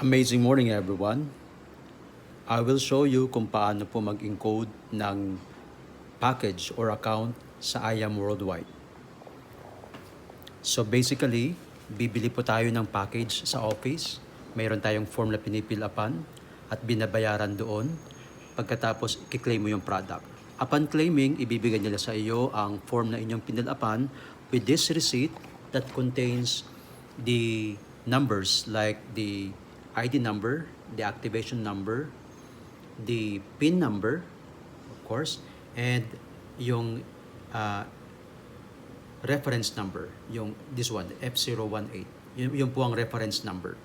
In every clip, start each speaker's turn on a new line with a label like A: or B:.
A: Amazing morning everyone. I will show you kung paano po mag-encode ng package or account sa IAM Worldwide. So basically, bibili po tayo ng package sa office. Mayroon tayong form na pinipilapan at binabayaran doon. Pagkatapos, i-claim mo yung product. Upon claiming, ibibigay nila sa iyo ang form na inyong pinilapan with this receipt that contains the numbers like the ID number, the activation number, the PIN number, of course, and yung reference number, yung this one, F018. Yun po ang reference number.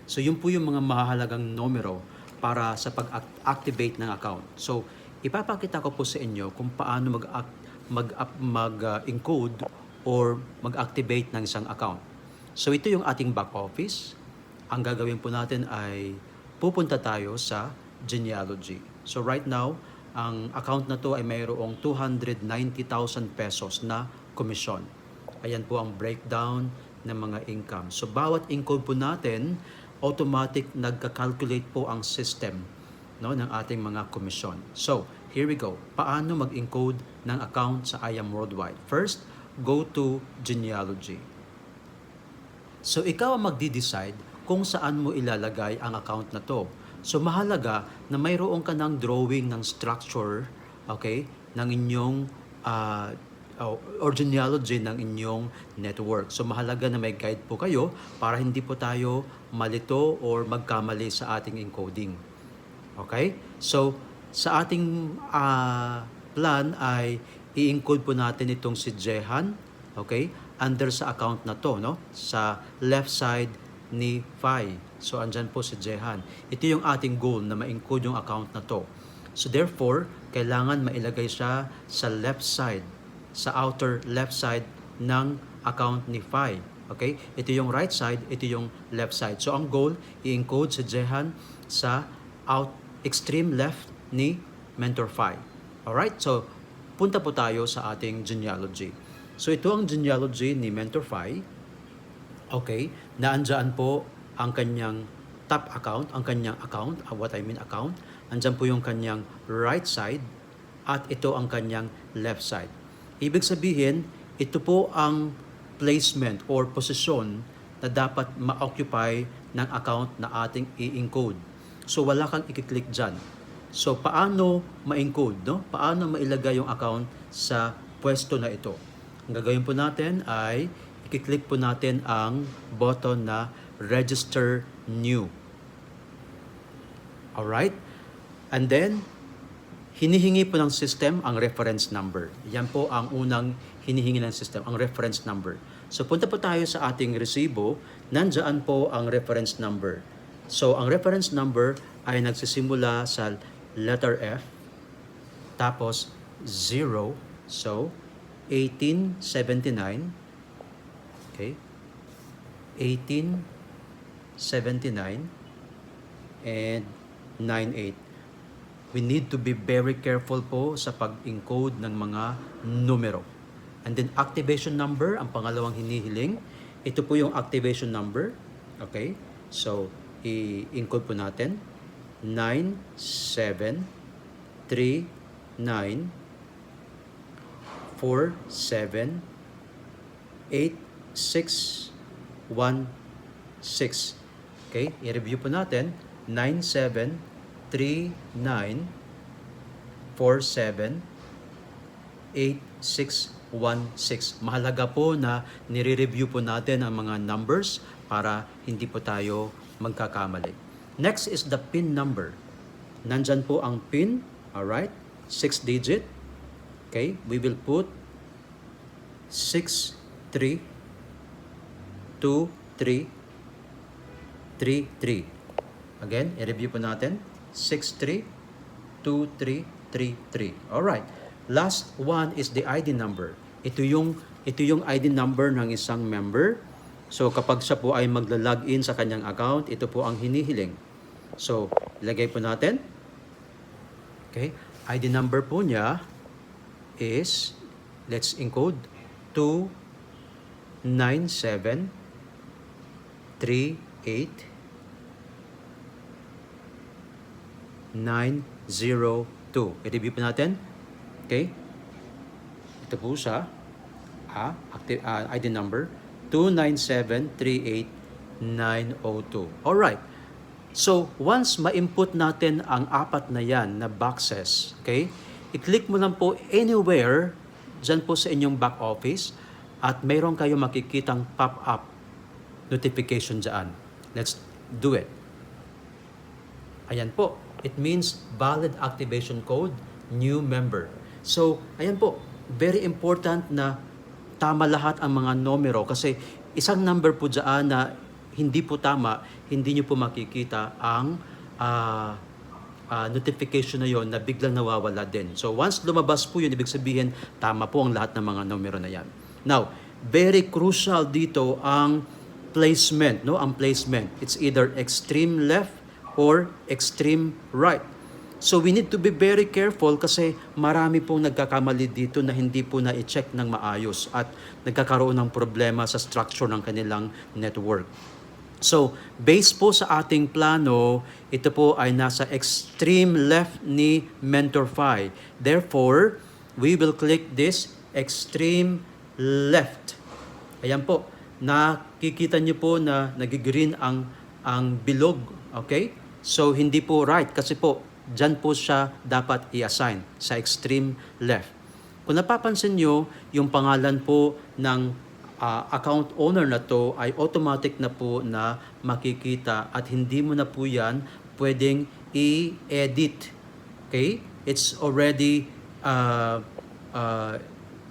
A: So yun po yung mga mahalagang numero para sa pag-activate ng account. So ipapakita ko po sa inyo kung paano mag-encode or mag-activate ng isang account. So ito yung ating back office. Ang gagawin po natin ay pupunta tayo sa genealogy. So right now, ang account na to ay mayroong 290,000 pesos na komisyon. Ayan po ang breakdown ng mga income. So bawat encode po natin, automatic nagka-calculate po ang system, no, ng ating mga komisyon. So here we go. Paano mag-encode ng account sa IAM Worldwide? First, go to genealogy. So ikaw ang magdi-decide kung saan mo ilalagay ang account na to. So mahalaga na mayroon ka ng drawing ng structure, okay, ng inyong or genealogy ng inyong network. So mahalaga na may guide po kayo para hindi po tayo malito or magkamali sa ating encoding. Okay? So sa ating plan ay i-encode po natin itong si Jehan, okay, under sa account na to, no? Sa left side ni Phi. So andyan po si Jehan. Ito yung ating goal na ma-encode yung account na to. So therefore, kailangan mailagay siya sa left side, sa outer left side ng account ni Phi. Okay? Ito yung right side, ito yung left side. So ang goal, i-encode si Jehan sa extreme left ni Mentor Phi. Alright? So punta po tayo sa ating genealogy. So ito ang genealogy ni Mentor Phi. Okay, naandyan po ang kanyang top account, ang kanyang account, account. Andyan po yung kanyang right side at ito ang kanyang left side. Ibig sabihin, ito po ang placement or posisyon na dapat ma-occupy ng account na ating i-encode. So wala kang i-click dyan. So paano ma-encode, no? Paano mailagay yung account sa pwesto na ito? Ang gagawin po natin ay i-click po natin ang button na Register New. Alright? And then, hinihingi po ng system ang reference number. Yan po ang unang hinihingi ng system, ang reference number. So, punta po tayo sa ating resibo. Nandyan po ang reference number. So, ang reference number ay nagsisimula sa letter F, tapos 0, so 1879, okay, 1879 and 98. We need to be very careful po sa pag-encode ng mga numero. And then activation number, ang pangalawang hinihiling. Ito po yung activation number. Okay? So, i-encode po natin. 9739478616. Okay, i-review po natin. 9739478616. Mahalaga po na nire-review po natin ang mga numbers para hindi po tayo magkakamali. Next is the PIN number. Nandyan po ang PIN, alright, 6 digit. Okay, we will put 632333. Again, i-review po natin. 632333. Alright. Last one is the ID number. Ito yung ID number ng isang member. So kapag siya po ay magla-login sa kanyang account, ito po ang hinihiling. So, ilagay po natin. Okay. ID number po niya is, let's encode, 29738 I-review po natin. Okay? Ito po siya. ID number 297-38902. Alright. So, once ma-input natin ang apat na yan na boxes, okay, i-click mo lang po anywhere dyan po sa inyong back office at mayroon kayo makikitang pop-up notification dyan. Let's do it. Ayan po. It means valid activation code, new member. So, ayan po. Very important na tama lahat ang mga numero kasi isang number po dyan na hindi po tama, hindi nyo po makikita ang notification na yon na biglang nawawala din. So once lumabas po yun, ibig sabihin, tama po ang lahat ng mga numero na yan. Now, very crucial dito ang placement, no? Ang placement. It's either extreme left or extreme right. So we need to be very careful kasi marami pong nagkakamali dito na hindi po na-check ng maayos at nagkakaroon ng problema sa structure ng kanilang network. So, based po sa ating plano, ito po ay nasa extreme left ni Mentor Fi. Therefore, we will click this extreme left. Ayan po. Nakikita niyo po na nagigreen ang bilog. Okay? So, hindi po right kasi po, dyan po siya dapat i-assign sa extreme left. Kung napapansin niyo, yung pangalan po ng account owner na to ay automatic na po na makikita at hindi mo na po yan pwedeng i-edit. Okay? It's already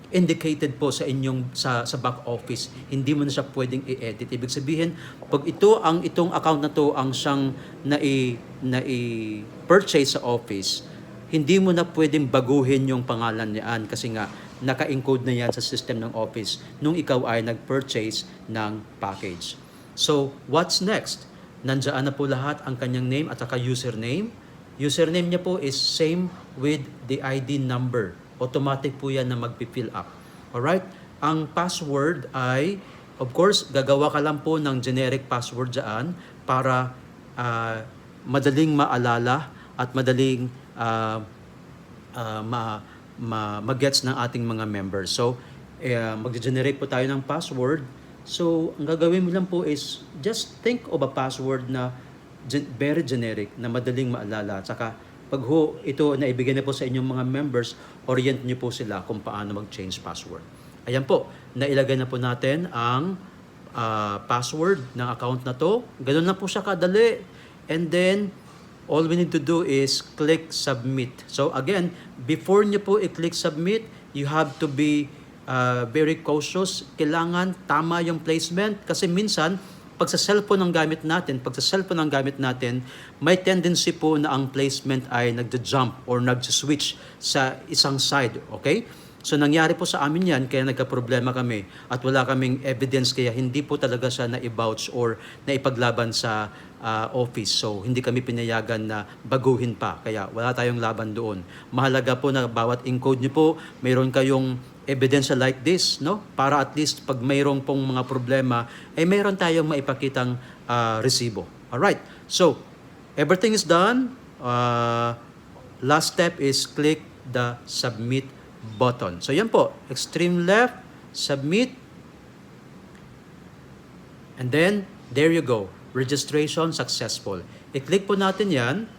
A: indicated po sa inyong sa back office. Hindi mo na siya pwedeng i-edit. Ibig sabihin, pag itong account na to ang siyang na-purchase sa office, hindi mo na pwedeng baguhin yung pangalan niyan kasi nga naka-encode na yan sa system ng office nung ikaw ay nag-purchase ng package. So, what's next? Nandiyan na po lahat ang kanyang name at saka username. Username niya po is same with the ID number. Automatic po yan na mag-fill up. Alright? Ang password ay, of course, gagawa ka lang po ng generic password dyan para madaling maalala at madaling mag-gets ng ating mga members. So, mag-generate po tayo ng password. So, ang gagawin mo lang po is just think of a password na very generic, na madaling maalala. Tsaka, pag ito na ibigay na po sa inyong mga members, orient nyo po sila kung paano mag-change password. Ayan po, nailagay na po natin ang password ng account na to. Ganun na po siya kadali. And then, all we need to do is click submit. So again, before nyo po i-click submit, you have to be very cautious. Kailangan tama yung placement kasi minsan, pag sa cellphone ang gamit natin, may tendency po na ang placement ay nagja-jump or nagja-switch sa isang side. Okay? So nangyari po sa amin yan, kaya nagka-problema kami at wala kaming evidence, kaya hindi po talaga siya na-vouch or naipaglaban sa office. So hindi kami pinayagan na baguhin pa, kaya wala tayong laban doon. Mahalaga po na bawat encode niyo po, mayroon kayong evidence like this, no? Para at least pag mayroong pong mga problema, ay mayroon tayong maipakitang resibo. Alright, so everything is done. Last step is click the submit button. So yan po, extreme left, submit, and then there you go, registration successful. I-click po natin yan,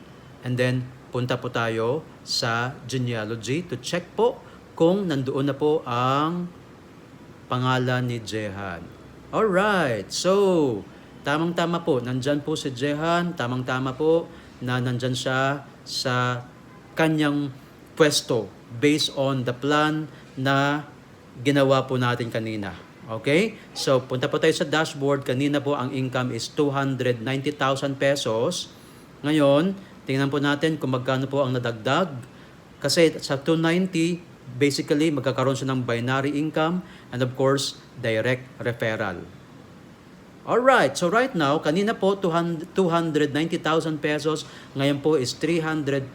A: and then punta po tayo sa genealogy to check po kung nandoon na po ang pangalan ni Jehan. Alright, so tamang-tama po, nandyan po si Jehan, tamang-tama po na nandyan siya sa kanyang pwesto based on the plan na ginawa po natin kanina. Okay? So, punta po tayo sa dashboard. Kanina po ang income is 290,000 pesos. Ngayon, tingnan po natin kung magkano po ang nadagdag. Kasi sa 290, basically, magkakaroon siya ng binary income and of course, direct referral. Alright, so right now, kanina po 290,000 pesos, ngayon po is 320,000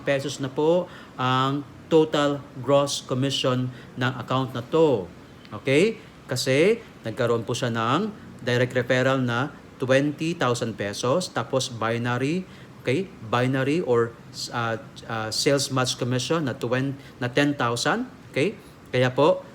A: pesos na po ang total gross commission ng account na to. Okay? Kasi nagkaroon po siya ng direct referral na 20,000 pesos, tapos binary okay, binary or sales match commission na 10,000, okay? Kaya po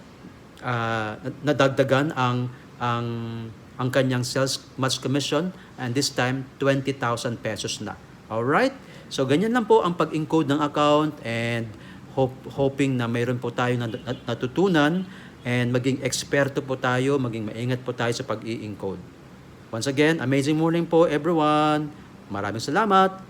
A: nadagdagan ang kanyang sales match commission, and this time 20,000 pesos na. All right? So ganyan lang po ang pag-encode ng account, and hoping na mayroon po tayo natutunan and maging eksperto po tayo, maging maingat po tayo sa pag-i-encode. Once again, amazing morning po everyone. Maraming salamat.